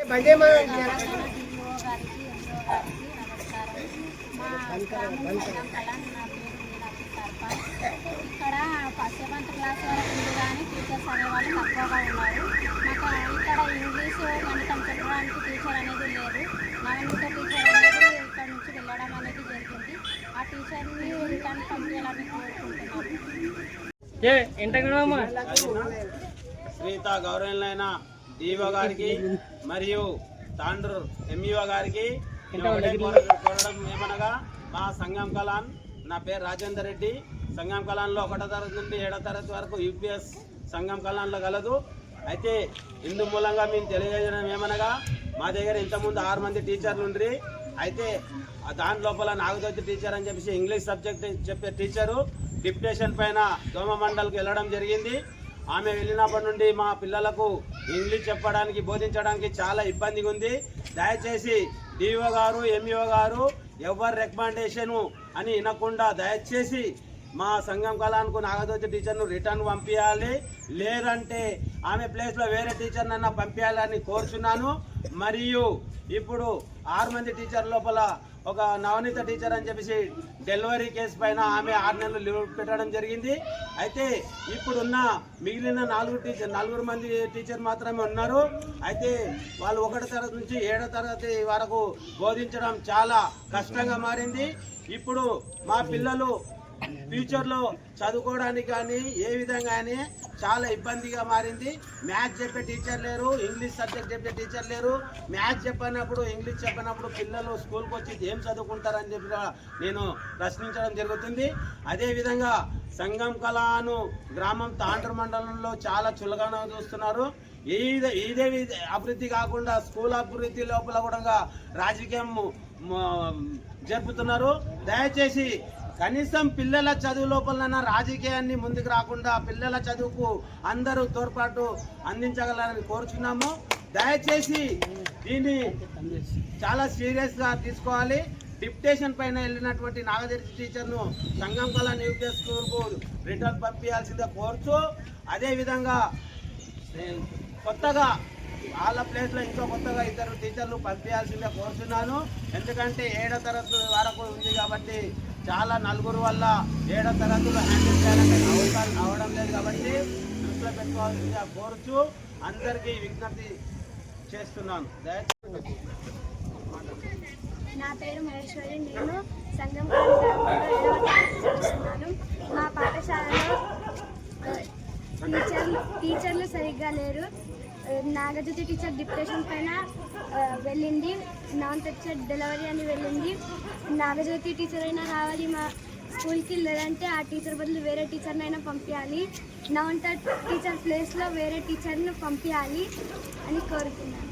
ఇక్కడ 7th class వరకు ఉంది కానీ టీచర్స్ అనేవాళ్ళు తక్కువగా ఉన్నారు. మాకు ఇక్కడ ఇంగ్లీష్ గణితం చెప్పడానికి టీచర్ అనేది లేదు. నవనీత టీచర్ అనేది ఇక్కడ నుంచి వెళ్ళడం అనేది జరిగింది. ఆ టీచర్ని రిటర్న్ పంపించాలని కోరుకుంటున్నాను. శ్రీత గౌరవనీయులైన డిఓ గారికి మరియు తాండ్రు ఎంఈఓ గారికి కోరడం ఏమనగా, మా సంగం కలాన్, నా పేరు రాజేందర్ రెడ్డి. సంగం కలాన్లో 1వ తరగతి నుండి 7వ తరగతి వరకు యూపీఎస్ సంగం కలాన్లో కలదు. అయితే ఇందు మూలంగా మేము తెలియజేయడం ఏమనగా, మా దగ్గర ఇంతకుముందు 6 మంది టీచర్లు ఉండ్రి. అయితే దాని లోపల నాగజ్యోతి టీచర్ అని చెప్పేసి ఇంగ్లీష్ సబ్జెక్ట్ చెప్పే టీచరు డిప్యుటేషన్ పైన దోమ మండల్కి వెళ్ళడం జరిగింది. ఆమె వెళ్ళినప్పటి నుండి మా పిల్లలకు ఇంగ్లీష్ చెప్పడానికి బోధించడానికి చాలా ఇబ్బందిగా ఉంది. దయచేసి డిఓ గారు ఎంఈఓ గారు ఎవరి రికమెండేషను అని వినకుండా దయచేసి మా సంఘం కళానికి నాగజ్యోతి టీచర్ను రిటర్న్ పంపించాలి, లేదంటే ఆమె ప్లేస్లో వేరే టీచర్నన్నా పంపించాలని కోరుచున్నాను. మరియు ఇప్పుడు 6 మంది టీచర్ లోపల ఒక నవనీత టీచర్ అని చెప్పేసి డెలివరీ కేసు పైన ఆమె 6 నెలలు లీవ్ పెట్టడం జరిగింది. అయితే ఇప్పుడున్న మిగిలిన 4 మంది టీచర్ మాత్రమే ఉన్నారు. అయితే వాళ్ళు 1వ తరగతి నుంచి 7వ తరగతి వరకు బోధించడం చాలా కష్టంగా మారింది. ఇప్పుడు మా పిల్లలు ఫ్యూచర్లో చదువుకోవడానికి కానీ ఏ విధంగా కానీ చాలా ఇబ్బందిగా మారింది. మ్యాథ్స్ చెప్పే టీచర్ లేరు, ఇంగ్లీష్ సబ్జెక్ట్ చెప్పే టీచర్ లేరు. మ్యాథ్స్ చెప్పినప్పుడు ఇంగ్లీష్ చెప్పినప్పుడు పిల్లలు స్కూల్కి వచ్చి ఏం చదువుకుంటారని చెప్పి నేను ప్రశ్నించడం జరుగుతుంది. అదేవిధంగా సంగం కళాను గ్రామం తాండ్రు మండలంలో చాలా చులకన చూస్తున్నారు. ఇదే అభివృద్ధి కాకుండా స్కూల్ అభివృద్ధి లోపల కూడా రాజకీయం జరుపుతున్నారు. దయచేసి కనీసం పిల్లల చదువు లోపలైనా రాజకీయాన్ని ముందుకు రాకుండా పిల్లల చదువుకు అందరూ తోడ్పాటు అందించగలరని కోరుచున్నాము. దయచేసి దీన్ని చాలా సీరియస్గా తీసుకోవాలి. డిప్యుటేషన్ పైన వెళ్ళినటువంటి నాగజ్యోతి టీచర్ను సంగం కళ యూపీఎస్ స్కూల్కు రిటర్న్ పంపించాల్సిందే కోరుచు, అదేవిధంగా కొత్తగా వాళ్ళ ప్లేస్లో ఇంకో కొత్తగా 2 టీచర్లు పంపించాల్సిందే కోరుచున్నాను. ఎందుకంటే 7వ తరగతి వరకు ఉంది కాబట్టి చాలా నలుగురు వల్ల 7వ తరగతులు హ్యాండిల్ చేయాలంటే అవసరం అవడం లేదు కాబట్టి దృష్టిలో పెట్టుకోవాల్సిందిగా కోరుచు అందరికీ విజ్ఞప్తి చేస్తున్నాను. నా పేరు మహేశ్వరి. నేను సంగం చేస్తున్నాను. మా పాఠశాలలో టీచర్లు సరిగ్గా లేరు. నాగజ్యోతి టీచర్ డిప్యుటేషన్ పైన వెళ్ళింది, నవనీత టీచర్ డెలివరీ అని వెళ్ళింది. నాగజ్యోతి టీచర్ అయినా రావాలి మా స్కూల్కి, లేదంటే ఆ టీచర్ బదులు వేరే టీచర్నైనా పంపించాలి. నవనీత టీచర్ ప్లేస్లో వేరే టీచర్ను పంపించాలి అని కోరుతున్నాను.